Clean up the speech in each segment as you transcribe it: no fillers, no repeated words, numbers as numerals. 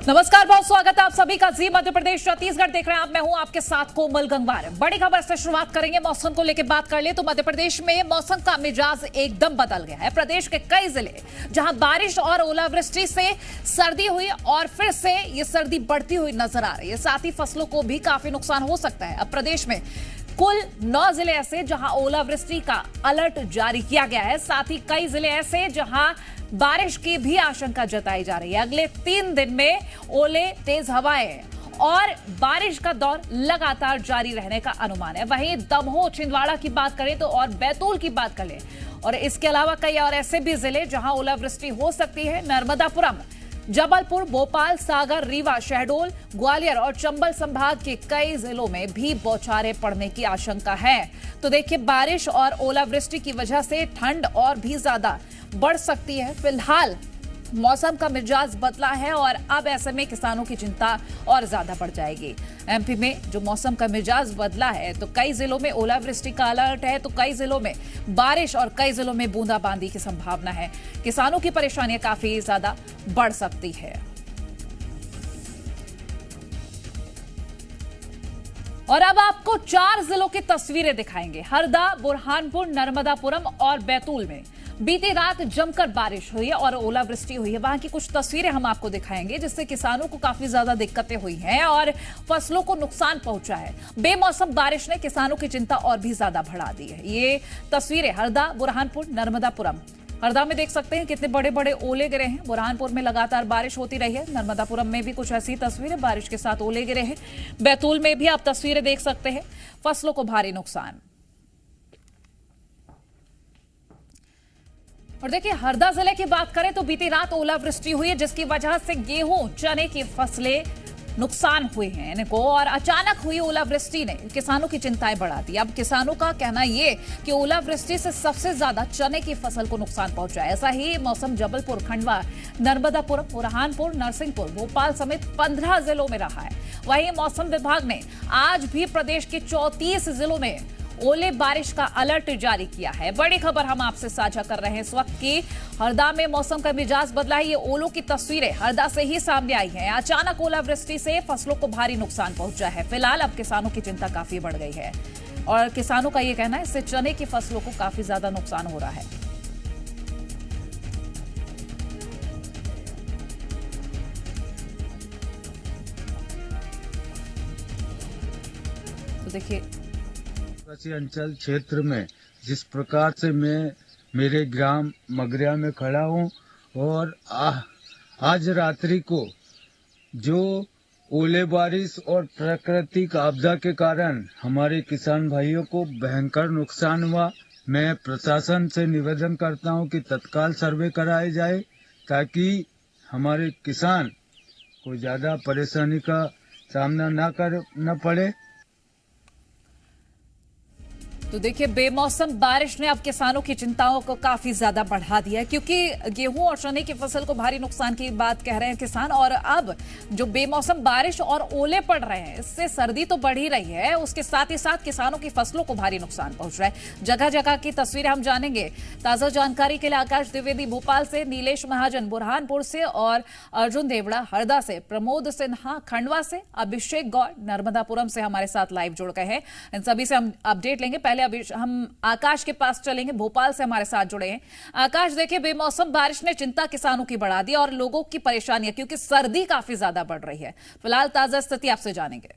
नमस्कार, बहुत स्वागत है आप सभी का जी मध्य प्रदेश छत्तीसगढ़ देख रहे हैं आप। मैं हूं आपके साथ कोमल गंगवार। बड़ी खबर से शुरुआत करेंगे। मौसम को लेकर बात कर ले तो मध्य प्रदेश में मौसम का मिजाज एकदम बदल गया है। प्रदेश के कई जिले जहां बारिश और ओलावृष्टि से सर्दी हुई और फिर से ये सर्दी बढ़ती हुई नजर आ रही है। साथ ही फसलों को भी काफी नुकसान हो सकता है। अब प्रदेश में कुल 9 जिले ऐसे जहां ओलावृष्टि का अलर्ट जारी किया गया है। साथ ही कई जिले ऐसे जहां बारिश की भी आशंका जताई जा रही है। अगले 3 दिन में ओले, तेज हवाएं और बारिश का दौर लगातार जारी रहने का अनुमान है। वहीं दमोह, छिंदवाड़ा की बात करें तो और बैतूल की बात करें और इसके अलावा कई और ऐसे भी जिले जहां ओलावृष्टि हो सकती है। नर्मदापुरम, जबलपुर, भोपाल, सागर, रीवा, शहडोल, ग्वालियर और चंबल संभाग के कई जिलों में भी बौछारें पड़ने की आशंका है। तो देखिए, बारिश और ओलावृष्टि की वजह से ठंड और भी ज्यादा बढ़ सकती है। फिलहाल मौसम का मिजाज बदला है और अब ऐसे में किसानों की चिंता और ज्यादा बढ़ जाएगी। एमपी में जो मौसम का मिजाज बदला है तो कई जिलों में ओलावृष्टि का अलर्ट है, तो कई जिलों में बारिश और कई जिलों में बूंदाबांदी की संभावना है। किसानों की परेशानियां काफी ज्यादा बढ़ सकती है। और अब आपको 4 जिलों की तस्वीरें दिखाएंगे। हरदा, बुरहानपुर, नर्मदापुरम और बैतूल में बीती रात जमकर बारिश हुई है और ओलावृष्टि हुई है। वहां की कुछ तस्वीरें हम आपको दिखाएंगे जिससे किसानों को काफी ज्यादा दिक्कतें हुई हैं और फसलों को नुकसान पहुंचा है। बेमौसम बारिश ने किसानों की चिंता और भी ज्यादा बढ़ा दी है। ये तस्वीरें हरदा, बुरहानपुर, नर्मदापुरम। हरदा में देख सकते हैं कितने बड़े बड़े ओले गिरे हैं। बुरहानपुर में लगातार बारिश होती रही है। नर्मदापुरम में भी कुछ ऐसी तस्वीरें, बारिश के साथ ओले गिरे हैं। बैतूल में भी आप तस्वीरें देख सकते हैं। फसलों को भारी नुकसान। और देखिए, हरदा जिले की बात करें तो बीती रात ओलावृष्टि हुई है जिसकी वजह से गेहूं, चने की फसलें नुकसान हुए हैं इनको। और अचानक हुई ओलावृष्टि ने किसानों की चिंताएं बढ़ा दी। अब किसानों का कहना यह कि ओलावृष्टि से सबसे ज्यादा चने की फसल को नुकसान पहुंचा है। ऐसा ही मौसम जबलपुर, खंडवा, नर्मदापुरम, बुरहानपुर, नरसिंहपुर, भोपाल समेत 15 जिलों में रहा है। वहीं मौसम विभाग ने आज भी प्रदेश के 34 जिलों में ओले बारिश का अलर्ट जारी किया है। बड़ी खबर हम आपसे साझा कर रहे हैं इस वक्त की। हरदा में मौसम का मिजाज बदला है। ये ओलों की तस्वीरें हरदा से ही सामने आई हैं। अचानक ओलावृष्टि से फसलों को भारी नुकसान पहुंचा है। फिलहाल अब किसानों की चिंता काफी बढ़ गई है और किसानों का यह कहना है इससे चने की फसलों को काफी ज्यादा नुकसान हो रहा है। तो देखिए, अंचल क्षेत्र में जिस प्रकार से मैं मेरे ग्राम मगरिया में खड़ा हूँ और आज रात्रि को जो ओले बारिश और प्राकृतिक आपदा के कारण हमारे किसान भाइयों को भयंकर नुकसान हुआ। मैं प्रशासन से निवेदन करता हूँ कि तत्काल सर्वे कराए जाए ताकि हमारे किसान को ज्यादा परेशानी का सामना न करना पड़े। तो देखिए, बेमौसम बारिश ने अब किसानों की चिंताओं को काफी ज्यादा बढ़ा दिया है क्योंकि गेहूं और चने की फसल को भारी नुकसान की बात कह रहे हैं किसान। और अब जो बेमौसम बारिश और ओले पड़ रहे हैं इससे सर्दी तो बढ़ ही रही है, उसके साथ ही साथ किसानों की फसलों को भारी नुकसान पहुंच रहा है। जगह जगह की तस्वीरें हम जानेंगे। ताजा जानकारी के लिए आकाश द्विवेदी भोपाल से, नीलेश महाजन बुरहानपुर से और अर्जुन देवड़ा हरदा से, प्रमोद सिन्हा खंडवा से, अभिषेक गौर नर्मदापुरम से हमारे साथ लाइव जुड़ गए हैं। इन सभी से हम अपडेट लेंगे। पहले अभी हम आकाश के पास चलेंगे, भोपाल से हमारे साथ जुड़े हैं। आकाश, देखिए, बेमौसम बारिश ने चिंता किसानों की बढ़ा दी और लोगों की परेशानियां क्योंकि सर्दी काफी ज्यादा बढ़ रही है। फिलहाल ताजा स्थिति आपसे जानेंगे।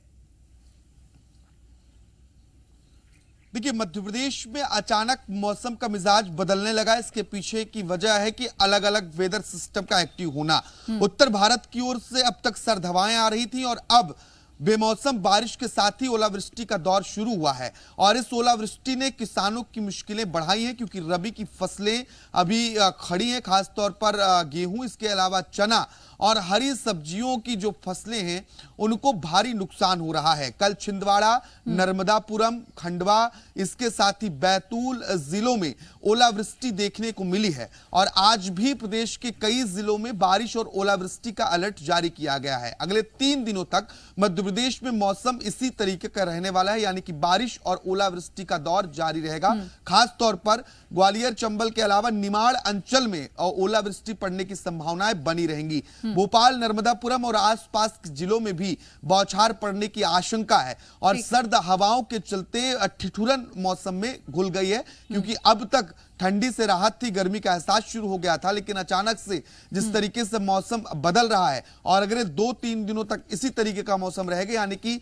देखिए, मध्य प्रदेश में अचानक मौसम का मिजाज बदलने लगा। इसके पीछे की वजह है कि अलग अलग वेदर सिस्टम का एक्टिव होना। उत्तर भारत की ओर से अब तक सर्द हवाएं आ रही थी और अब बेमौसम बारिश के साथ ही ओलावृष्टि का दौर शुरू हुआ है और इस ओलावृष्टि ने किसानों की मुश्किलें बढ़ाई हैं क्योंकि रबी की फसलें अभी खड़ी हैं, खासतौर पर गेहूं, इसके अलावा चना और हरी सब्जियों की जो फसलें हैं उनको भारी नुकसान हो रहा है। कल छिंदवाड़ा, नर्मदापुरम, खंडवा, इसके साथ ही बैतूल जिलों में ओलावृष्टि देखने को मिली है और आज भी प्रदेश के कई जिलों में बारिश और ओलावृष्टि का अलर्ट जारी किया गया है। अगले 3 दिनों तक मध्य प्रदेश में मौसम इसी तरीके का रहने वाला है, यानी कि बारिश और ओलावृष्टि का दौर जारी रहेगा। खास तौर पर ग्वालियर, चंबल के अलावा निमाड़ अंचल में ओलावृष्टि पड़ने की संभावनाएं बनी रहेंगी। भोपाल, नर्मदापुरम और आसपास के जिलों में भी बौछार पड़ने की आशंका है और सर्द हवाओं के चलते ठिठुरन मौसम में घुल गई है, क्योंकि अब तक ठंडी से राहत थी, गर्मी का एहसास शुरू हो गया था, लेकिन अचानक से जिस तरीके से मौसम बदल रहा है और अगर 2-3 दिनों तक इसी तरीके का मौसम रहेगा, यानी कि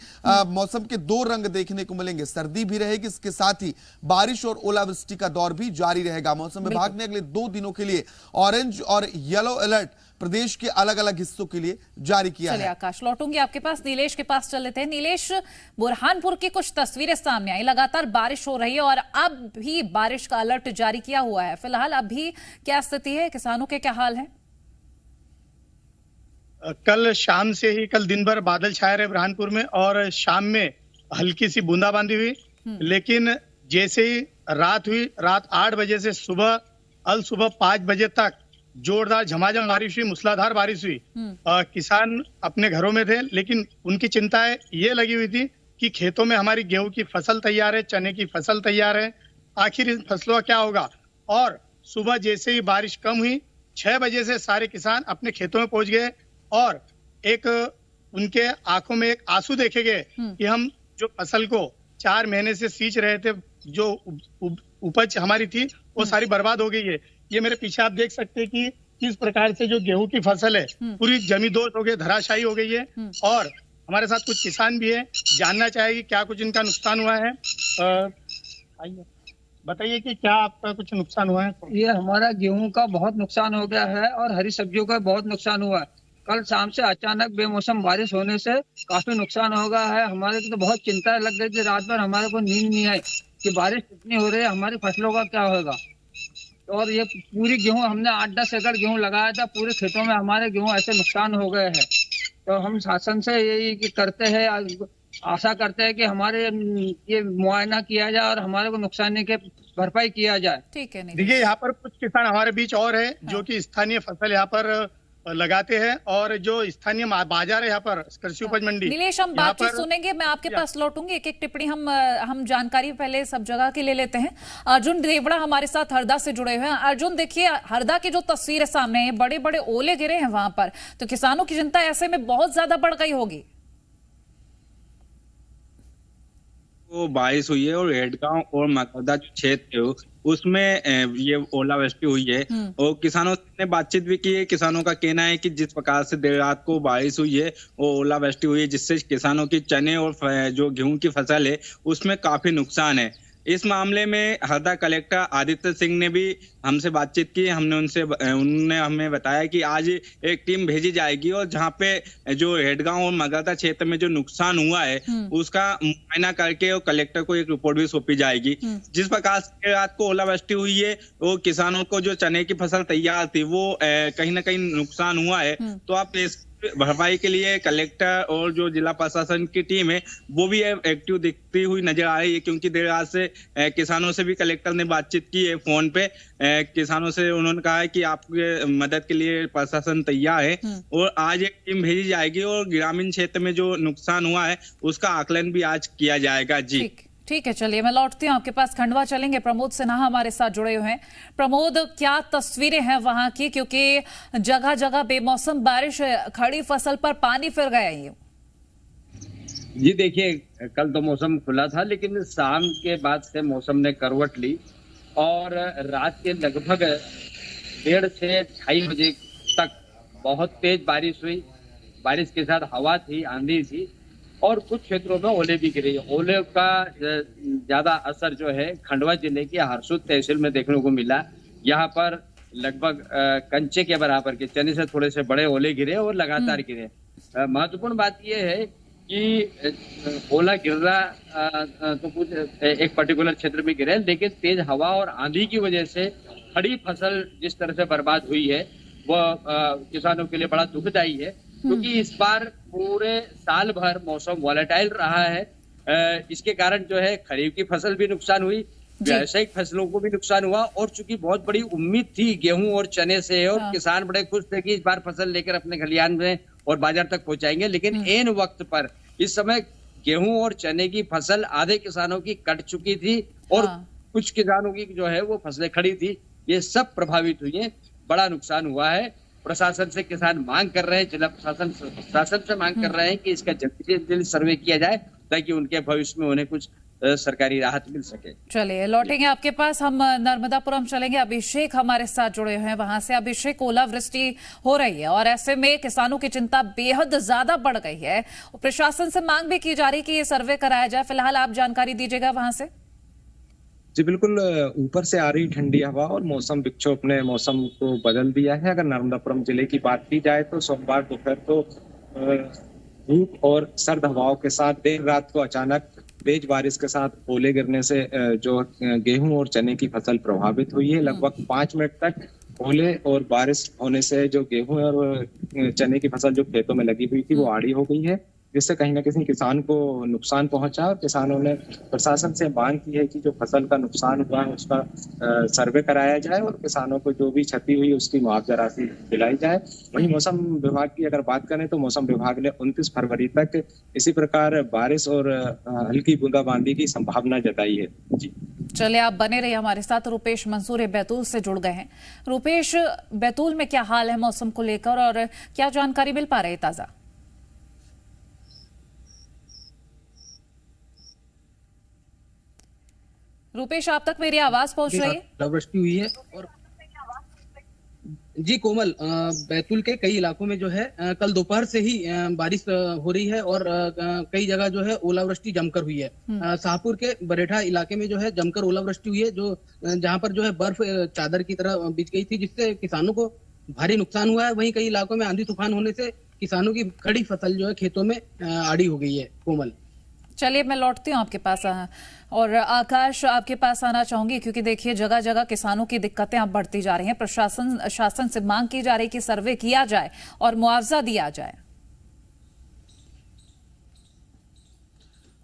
मौसम के दो रंग देखने को मिलेंगे, सर्दी भी रहेगी, इसके साथ ही बारिश और ओलावृष्टि का दौर भी जारी रहेगा। मौसम विभाग ने अगले 2 दिनों के लिए ऑरेंज और येलो अलर्ट प्रदेश के अलग अलग हिस्सों के लिए जारी किया है। आकाश, लौटूंगी आपके पास, नीलेश के पास चल लेते हैं। नीलेश, बुरहानपुर की कुछ तस्वीरें सामने आई, लगातार बारिश हो रही है और अब भी बारिश का अलर्ट जारी किया हुआ है। फिलहाल अभी क्या स्थिति है, किसानों के क्या हाल है? कल शाम से ही, कल दिन भर बादल छाए रहे बुरहानपुर में और शाम में हल्की सी बूंदाबांदी हुई, लेकिन जैसे ही रात हुई, रात 8 बजे से सुबह 5 बजे तक जोरदार झमाझम बारिश हुई, मूसलाधार बारिश हुई। किसान अपने घरों में थे, लेकिन उनकी चिंताएं ये लगी हुई थी कि खेतों में हमारी गेहूं की फसल तैयार है, चने की फसल तैयार है, आखिर इन फसलों का क्या होगा। और सुबह जैसे ही बारिश कम हुई, 6 बजे से सारे किसान अपने खेतों में पहुंच गए और एक उनके आंखों में एक आंसू देखे गए कि हम जो फसल को 4 महीने से सींच रहे थे, जो उपज हमारी थी, वो सारी बर्बाद हो गई है। ये मेरे पीछे आप देख सकते हैं कि किस प्रकार से जो गेहूं की फसल है पूरी जमींदोज हो गई, धराशायी हो गई है। और हमारे साथ कुछ किसान भी है, जानना चाहेगी क्या कुछ इनका नुकसान हुआ है। बताइए कि क्या आपका कुछ नुकसान हुआ है? ये हमारा गेहूं का बहुत नुकसान हो गया है और हरी सब्जियों का बहुत नुकसान हुआ है। कल शाम से अचानक बेमौसम बारिश होने से काफी नुकसान हो गया है। हमारे को तो बहुत चिंता लग गई थी, रात भर हमारे को नींद नहीं आई कि बारिश कितनी हो रही है, हमारी फसलों का क्या होगा। और ये पूरी गेहूं हमने 8-10 एकड़ गेहूं लगाया था, पूरे खेतों में हमारे गेहूं ऐसे नुकसान हो गए हैं। तो हम शासन से यही करते हैं, आशा करते हैं कि हमारे ये मुआयना किया जाए और हमारे को नुकसान के भरपाई किया जाए। ठीक है। देखिए, यहाँ पर कुछ किसान हमारे बीच और है जो कि स्थानीय फसल यहाँ पर लगाते हैं और जो स्थानीय बाजार है यहाँ पर कृषि उपज मंडी। नीलेश, हम बातचीत सुनेंगे, मैं आपके पास लौटूंगी। एक टिप्पणी हम जानकारी पहले सब जगह की ले लेते हैं। अर्जुन देवड़ा हमारे साथ हरदा से जुड़े हुए हैं। अर्जुन, देखिए हरदा की जो तस्वीर सामने है, बड़े बड़े ओले गिरे हैं वहां पर, तो किसानों की चिंता ऐसे में बहुत ज्यादा बढ़ गई होगी। वो बारिश हुई है और हेडगांव और मकरदा क्षेत्र है उसमें ये ओलावृष्टि हुई है और किसानों ने बातचीत भी की है। किसानों का कहना है कि जिस प्रकार से देर रात को बारिश हुई है वो ओलावृष्टि हुई है, जिससे किसानों की चने और जो गेहूं की फसल है उसमें काफी नुकसान है। इस मामले में हरदा कलेक्टर आदित्य सिंह ने भी हमसे बातचीत की। उन्होंने हमें बताया कि आज एक टीम भेजी जाएगी और जहां पे जो हेडगांव और मगरदा क्षेत्र में जो नुकसान हुआ है उसका मुआयना करके और कलेक्टर को एक रिपोर्ट भी सौंपी जाएगी। जिस प्रकार से रात को ओलावृष्टि हुई है वो किसानों को जो चने की फसल तैयार थी वो कहीं ना कहीं नुकसान हुआ है। तो आप इस भरपाई के लिए कलेक्टर और जो जिला प्रशासन की टीम है वो भी एक्टिव दिखती हुई नजर आ रही है, क्योंकि देर रात से किसानों से भी कलेक्टर ने बातचीत की है फोन पे। किसानों से उन्होंने कहा है कि आपके मदद के लिए प्रशासन तैयार है और आज एक टीम भेजी जाएगी और ग्रामीण क्षेत्र में जो नुकसान हुआ है उसका आकलन भी आज किया जाएगा। जी ठीक है, चलिए मैं लौटती हूँ आपके पास। खंडवा चलेंगे, प्रमोद सिन्हा हमारे साथ जुड़े हुए हैं। प्रमोद, क्या तस्वीरें हैं वहां की, क्योंकि जगह जगह बेमौसम बारिश, खड़ी फसल पर पानी फिर गया है। जी देखिए, कल तो मौसम खुला था, लेकिन शाम के बाद से मौसम ने करवट ली और रात के लगभग 1:30 से 2:30 बजे तक बहुत तेज बारिश हुई। बारिश के साथ हवा थी, आंधी थी और कुछ क्षेत्रों में ओले भी गिरे। ओले का ज्यादा असर जो है खंडवा जिले की हरसूद तहसील में देखने को मिला। यहाँ पर लगभग कंचे के बराबर के, चने से थोड़े से बड़े ओले गिरे और लगातार गिरे। महत्वपूर्ण बात यह है कि ओला गिर रहा तो कुछ एक पर्टिकुलर क्षेत्र में गिरे, लेकिन तेज हवा और आंधी की वजह से खड़ी फसल जिस तरह से बर्बाद हुई है वह किसानों के लिए बड़ा दुखदायी है, क्योंकि इस बार पूरे साल भर मौसम वॉलेटाइल रहा है। इसके कारण जो है खरीफ की फसल भी नुकसान हुई, व्यावसायिक फसलों को भी नुकसान हुआ और चूंकि बहुत बड़ी उम्मीद थी गेहूं और चने से और किसान बड़े खुश थे कि इस बार फसल लेकर अपने खलिहान में और बाजार तक पहुंचाएंगे, लेकिन ऐन वक्त पर इस समय गेहूं और चने की फसल आधे किसानों की कट चुकी थी और कुछ किसानों की जो है वो फसलें खड़ी थी। ये सब प्रभावित हुई है, बड़ा नुकसान हुआ है प्रशासन से किसान मांग कर रहे हैं, जिला प्रशासन से मांग कर रहे हैं कि इसका जल्दी से जल्दी सर्वे किया जाए ताकि उनके भविष्य में उन्हें कुछ सरकारी राहत मिल सके। चलिए लौटेंगे आपके पास, हम नर्मदापुरम चलेंगे। अभिषेक हमारे साथ जुड़े हुए हैं वहां से। अभिषेक, ओलावृष्टि हो रही है और ऐसे में किसानों की चिंता बेहद ज्यादा बढ़ गई है। प्रशासन से मांग भी की जा रही है कि ये सर्वे कराया जाए। फिलहाल आप जानकारी दीजिएगा वहां से। जी बिल्कुल, ऊपर से आ रही ठंडी हवा और मौसम विक्षोभ ने मौसम को बदल दिया है। अगर नर्मदापुरम जिले की बात की जाए तो सोमवार दोपहर को धूप और सर्द हवाओं के साथ देर रात को अचानक तेज बारिश के साथ ओले गिरने से जो गेहूं और चने की फसल प्रभावित हुई है। लगभग 5 मिनट तक ओले और बारिश होने से जो गेहूं और चने की फसल जो खेतों में लगी हुई थी वो आड़ी हो गई है, जिससे कहीं ना कहीं किसान को नुकसान पहुंचा। और किसानों ने प्रशासन से मांग की है कि जो फसल का नुकसान हुआ है उसका सर्वे कराया जाए और किसानों को जो भी क्षति हुई उसकी मुआवजा राशि दिलाई जाए। वहीं मौसम विभाग की अगर बात करें तो मौसम विभाग ने 29 फरवरी तक इसी प्रकार बारिश और हल्की बूंदाबांदी की संभावना जताई है। जी चलिए, आप बने रहिए हमारे साथ। रुपेश मंसूर बैतूल से जुड़ गए हैं। रुपेश, बैतूल में क्या हाल है मौसम को लेकर और क्या जानकारी मिल पा रही है ताजा? रुपेश, आप तक मेरी आवाज पहुंच रही है? ओलावृष्टि हुई है और जी कोमल, बैतूल के कई इलाकों में जो है कल दोपहर से ही बारिश हो रही है और कई जगह जो है ओलावृष्टि जमकर हुई है। शाहपुर के बरेठा इलाके में जो है जमकर ओलावृष्टि हुई है, जो जहां पर जो है बर्फ चादर की तरह बिछ गई थी, जिससे किसानों को भारी नुकसान हुआ है। वहीं कई इलाकों में आंधी तूफान होने से किसानों की खड़ी फसल जो है खेतों में आड़ी हो गई है। कोमल, चलिए मैं लौटती हूँ आपके पास और आकाश आपके पास आना चाहूंगी, क्योंकि देखिए जगह जगह किसानों की दिक्कतें अब बढ़ती जा रही हैं। शासन से मांग की जा रही कि सर्वे किया जाए और मुआवजा दिया जाए।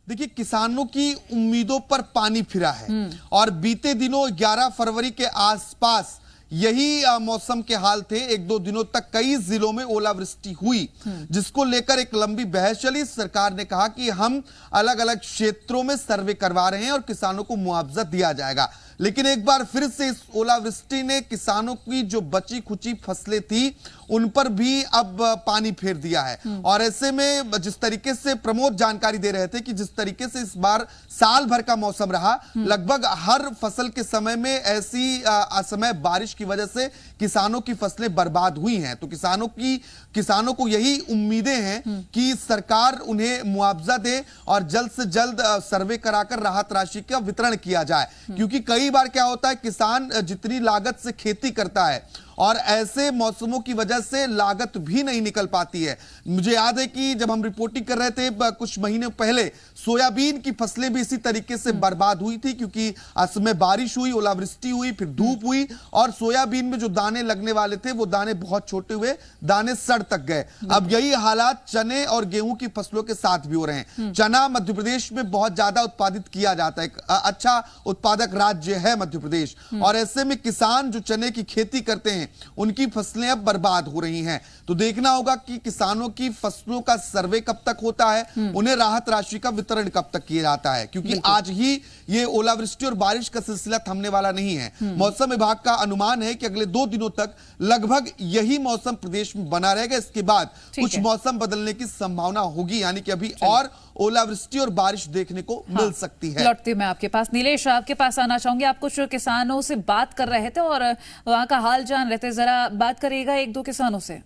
देखिए, किसानों की उम्मीदों पर पानी फिरा है और बीते दिनों 11 फरवरी के आसपास यही मौसम के हाल थे। 1-2 दिनों तक कई जिलों में ओलावृष्टि हुई, जिसको लेकर एक लंबी बहस चली। सरकार ने कहा कि हम अलग अलग क्षेत्रों में सर्वे करवा रहे हैं और किसानों को मुआवजा दिया जाएगा। लेकिन एक बार फिर से इस ओलावृष्टि ने किसानों की जो बची खुची फसलें थी उन पर भी अब पानी फेर दिया है। और ऐसे में जिस तरीके से प्रमोद जानकारी दे रहे थे कि जिस तरीके से इस बार साल भर का मौसम रहा, लगभग हर फसल के समय में ऐसी असमय बारिश की वजह से किसानों की फसलें बर्बाद हुई हैं। तो किसानों को यही उम्मीदें हैं कि सरकार उन्हें मुआवजा दे और जल्द से जल्द सर्वे कराकर राहत राशि का वितरण किया जाए। क्योंकि कई बार क्या होता है, किसान जितनी लागत से खेती करता है और ऐसे मौसमों की वजह से लागत भी नहीं निकल पाती है। मुझे याद है कि जब हम रिपोर्टिंग कर रहे थे कुछ महीने पहले, सोयाबीन की फसलें भी इसी तरीके से बर्बाद हुई थी, क्योंकि असमय बारिश हुई, ओलावृष्टि हुई, फिर धूप हुई और सोयाबीन में जो दाने लगने वाले थे वो दाने बहुत छोटे हुए, दाने सड़ तक गए। अब यही हालात चने और गेहूं की फसलों के साथ भी हो रहे हैं। चना मध्य प्रदेश में बहुत ज्यादा उत्पादित किया जाता है, अच्छा उत्पादक राज्य है मध्य प्रदेश, और ऐसे में किसान जो चने की खेती करते हैं उनकी फसलें अब बर्बाद हो रही हैं। तो देखना होगा कि किसानों की फसलों का सर्वे कब तक होता है, उन्हें राहत राशि का वितरण कब तक किया जाता है, क्योंकि आज ही ये ओलावृष्टि और बारिश का सिलसिला थमने वाला नहीं है। मौसम विभाग का अनुमान है कि अगले 2 दिनों तक लगभग यही मौसम प्रदेश में बना रहेगा। इसके बाद कुछ मौसम बदलने की संभावना होगी, यानी कि अभी और ओलावृष्टि और बारिश देखने को मिल सकती है। लौटती मैं आपके पास। नीलेश, आपके पास आना चाहूंगी। आप कुछ किसानों से बात कर रहे थे और वहां का हाल जान रहे थे, जरा बात करिएगा 1-2 किसानों से।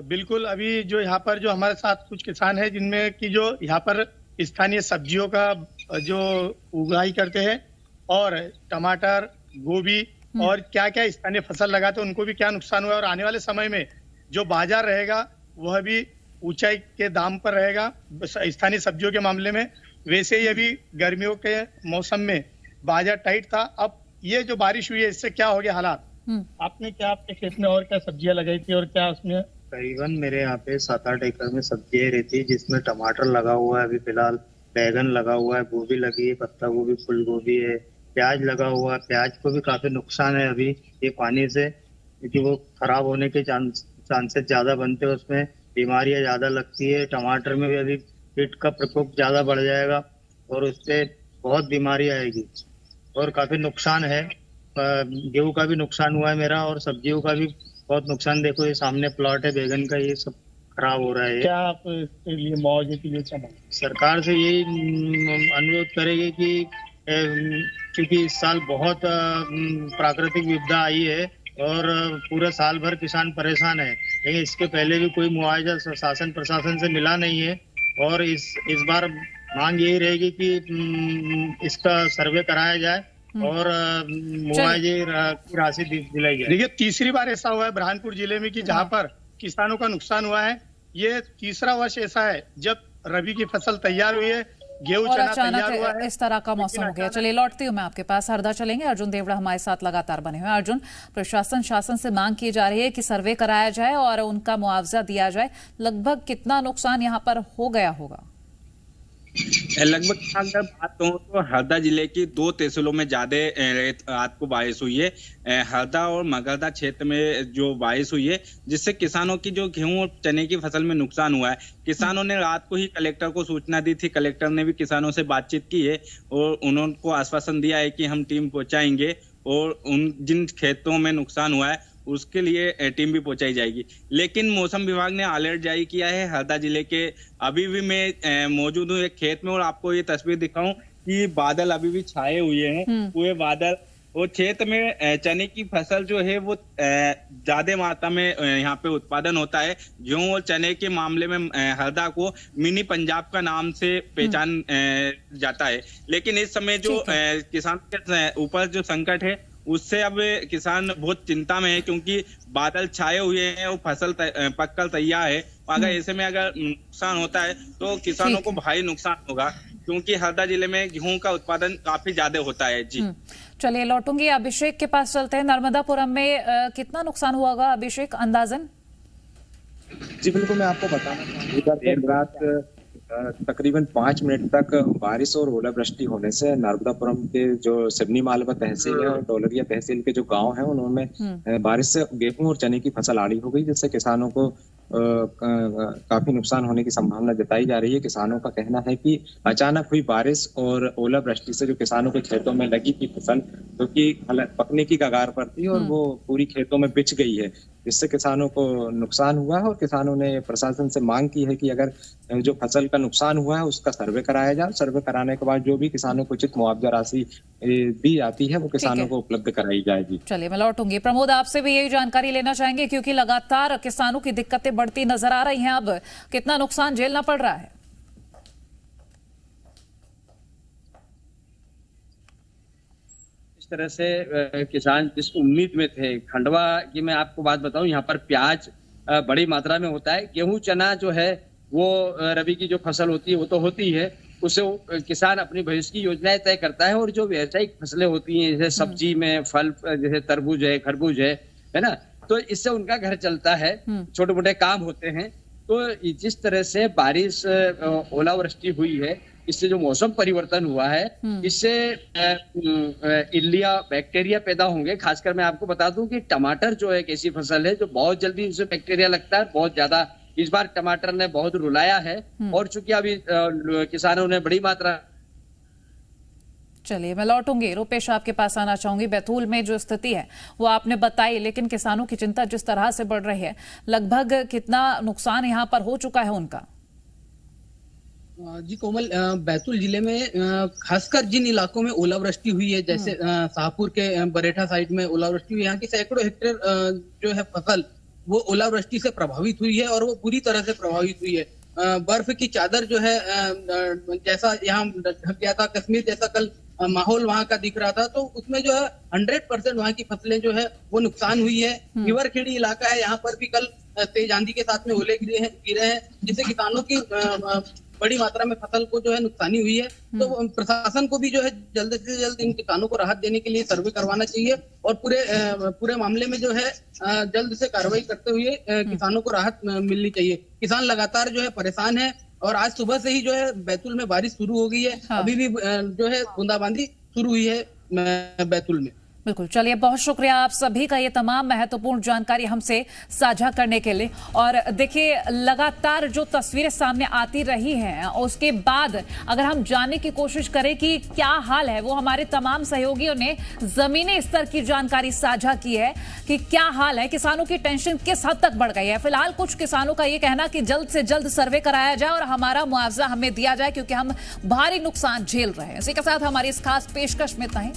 बिल्कुल, अभी जो यहाँ पर जो हमारे साथ कुछ किसान हैं जिनमें कि जो यहाँ पर स्थानीय सब्जियों का जो उगाई करते हैं और टमाटर, गोभी और क्या क्या स्थानीय फसल लगाते हैं, उनको भी क्या नुकसान हुआ और आने वाले समय में जो बाजार रहेगा वह भी ऊंचाई के दाम पर रहेगा स्थानीय सब्जियों के मामले में। वैसे ही अभी गर्मियों के मौसम में बाजार टाइट था, अब ये जो बारिश हुई है इससे क्या हो गया हालात? आपने क्या आपके खेत में और क्या सब्जियां लगाई थी और क्या उसमें? करीबन मेरे यहाँ पे 7-8 एकड़ में सब्जियां रहती, जिसमें टमाटर लगा हुआ है अभी फिलहाल, बैगन लगा हुआ है, गोभी लगी है, पत्ता गोभी, फूल गोभी है, प्याज लगा हुआ है। प्याज को भी काफी नुकसान है अभी ये पानी से, क्योंकि वो खराब होने के चांसेस ज्यादा बनते हैं, उसमें बीमारियां ज्यादा लगती है। टमाटर में भी अभी कीट का प्रकोप ज्यादा बढ़ जाएगा और उससे बहुत बीमारी आएगी और काफी नुकसान है। गेहूं का भी नुकसान हुआ है मेरा और सब्जियों का भी बहुत नुकसान। देखो ये सामने प्लॉट है बैगन का, ये सब खराब हो रहा है। क्या आप इसके लिए मुआवजे के लिए क्या मांग सरकार से यही अनुरोध करेंगे कि क्योंकि इस साल बहुत प्राकृतिक विपदा आई है और पूरा साल भर किसान परेशान है, लेकिन इसके पहले भी कोई मुआवजा शासन प्रशासन से मिला नहीं है। और इस बार मांग यही रहेगी कि इसका सर्वे कराया जाए और मुआवजे की राशि दिलाई जाए। देखिए, तीसरी बार ऐसा हुआ है बुरहानपुर जिले में कि जहां पर किसानों का नुकसान हुआ है। ये तीसरा वर्ष ऐसा है जब रबी की फसल तैयार हुई है, गेहूं और चना तैयार हुआ अचानक है, इस तरह का मौसम हो गया। चलिए लौटती हूँ मैं आपके पास, हरदा चलेंगे। अर्जुन देवड़ा हमारे साथ लगातार बने हुए हैं। अर्जुन, प्रशासन शासन से मांग की जा रही है कि सर्वे कराया जाए और उनका मुआवजा दिया जाए। लगभग कितना नुकसान यहाँ पर हो गया होगा? लगभग अगर बात कहूँ तो हरदा जिले की 2 तहसीलों में ज्यादा रात को बारिश हुई है। हरदा और मगरदा क्षेत्र में जो बारिश हुई है, जिससे किसानों की जो गेहूं और चने की फसल में नुकसान हुआ है। किसानों ने रात को ही कलेक्टर को सूचना दी थी। कलेक्टर ने भी किसानों से बातचीत की है और उन्होंने आश्वासन दिया है कि हम टीम पहुंचाएंगे और उन जिन खेतों में नुकसान हुआ है उसके लिए टीम भी पहुंचाई जाएगी। लेकिन मौसम विभाग ने अलर्ट जारी किया है। हरदा जिले के अभी भी मैं मौजूद हूँ एक खेत में और आपको ये तस्वीर दिखाऊं कि बादल अभी भी छाए हुए हैं, पूरे बादल। और क्षेत्र में चने की फसल जो है वो ज्यादा मात्रा में यहाँ पे उत्पादन होता है। गेहूं और चने के मामले में हरदा को मिनी पंजाब का नाम से पहचान जाता है। लेकिन इस समय जो किसान के ऊपर जो संकट है उससे अब किसान बहुत चिंता में है, क्योंकि बादल छाए हुए हैं और फसल पककर तैयार है। अगर ऐसे में अगर नुकसान होता है तो किसानों को भारी नुकसान होगा, क्योंकि हरदा जिले में गेहूं का उत्पादन काफी ज्यादा होता है। जी चलिए लौटूंगी, अभिषेक के पास चलते हैं। नर्मदापुरम में कितना नुकसान हुआ होगा अभिषेक, अंदाजन? जी बिल्कुल, मैं आपको बताना चाहूंगा। देर रात तकरीबन 5 मिनट तक बारिश और ओलावृष्टि होने से नर्मदापुरम के जो सिवनी मालवा तहसील है और डोलरिया तहसील के जो गांव हैं उनमें बारिश से गेहूं और चने की फसल आड़ी हो गई, जिससे किसानों को काफी नुकसान होने की संभावना जताई जा रही है। किसानों का कहना है कि अचानक हुई बारिश और ओलावृष्टि से जो किसानों के खेतों में लगी थी फसल, जो कि पकने की कगार पर थी और वो पूरी खेतों में बिछ गई है, जिससे किसानों को नुकसान हुआ है। और किसानों ने प्रशासन से मांग की है कि अगर जो फसल का नुकसान हुआ है उसका सर्वे कराया जाए। सर्वे कराने के बाद जो भी किसानों को उचित मुआवजा राशि दी जाती है वो किसानों को उपलब्ध कराई जाएगी। चलिए मैं लौटूंगी। प्रमोद, आपसे भी यही जानकारी लेना चाहेंगे, क्योंकि लगातार किसानों की दिक्कतें बढ़ती नजर आ रही हैं। अब कितना नुकसान झेलना पड़ रहा है? तरह से किसान जिस उम्मीद में थे, खंडवा की मैं आपको बात बताऊं, यहाँ पर प्याज बड़ी मात्रा में होता है। गेहूं चना जो है वो रबी की जो फसल होती है वो तो होती है, उससे किसान अपनी भविष्य की योजनाएं तय करता है। और जो व्यावसायिक फसलें होती हैं जैसे सब्जी में फल, जैसे तरबूज है, खरबूज है ना, तो इससे उनका घर चलता है, छोटे मोटे काम होते हैं। तो जिस तरह से बारिश ओलावृष्टि हुई है, इससे जो मौसम परिवर्तन हुआ है, इससे इल्लिया बैक्टीरिया पैदा होंगे। खासकर मैं आपको बता दूं कि टमाटर जो है एक ऐसी फसल है जो बहुत जल्दी उसे बैक्टीरिया लगता है, बहुत ज्यादा। इस बार टमाटर ने बहुत रुलाया है और चूंकि अभी किसानों ने बड़ी मात्रा। चलिए मैं लौटूंगी। रुपेश, आपके पास आना चाहूंगी। बैतूल में जो स्थिति है वो आपने बताई, लेकिन किसानों की चिंता जिस तरह से बढ़ रही है, लगभग कितना नुकसान यहाँ पर हो चुका है उनका? जी कोमल, बैतूल जिले में खासकर जिन इलाकों में ओलावृष्टि हुई है, जैसे शाहपुर के बरेठा साइड में ओलावृष्टि हुई, यहाँ की सैकड़ों हेक्टेयर जो है फसल वो ओलावृष्टि से प्रभावित हुई है और वो पूरी तरह से प्रभावित हुई है। बर्फ की चादर जो है जैसा यहाँ ढक गया था, कश्मीर जैसा कल माहौल वहाँ का दिख रहा था, तो उसमें जो है 100% वहाँ की फसलें जो है वो नुकसान हुई है। रिवरखेड़ी इलाका है, यहाँ पर भी कल तेज आंधी के साथ में ओले गिरे हैं, जिससे किसानों की बड़ी मात्रा में फसल को जो है नुकसानी हुई है। तो प्रशासन को भी जो है जल्द से जल्द इन किसानों को राहत देने के लिए सर्वे करवाना चाहिए और पूरे मामले में जो है जल्द से कार्रवाई करते हुए किसानों को राहत मिलनी चाहिए। किसान लगातार जो है परेशान है और आज सुबह से ही जो है बैतूल में बारिश शुरू हो गई है। अभी भी जो है बूंदाबांदी शुरू हुई है बैतूल में। बिल्कुल, चलिए बहुत शुक्रिया आप सभी का ये तमाम महत्वपूर्ण जानकारी हमसे साझा करने के लिए। और देखिए लगातार जो तस्वीरें सामने आती रही हैं उसके बाद अगर हम जानने की कोशिश करें कि क्या हाल है, वो हमारे तमाम सहयोगियों ने जमीनी स्तर की जानकारी साझा की है कि क्या हाल है, किसानों की टेंशन किस हद तक बढ़ गई है। फिलहाल कुछ किसानों का ये कहना कि जल्द से जल्द सर्वे कराया जाए और हमारा मुआवजा हमें दिया जाए क्योंकि हम भारी नुकसान झेल रहे हैं। इसी के साथ हमारी इस खास पेशकश में इतना ही।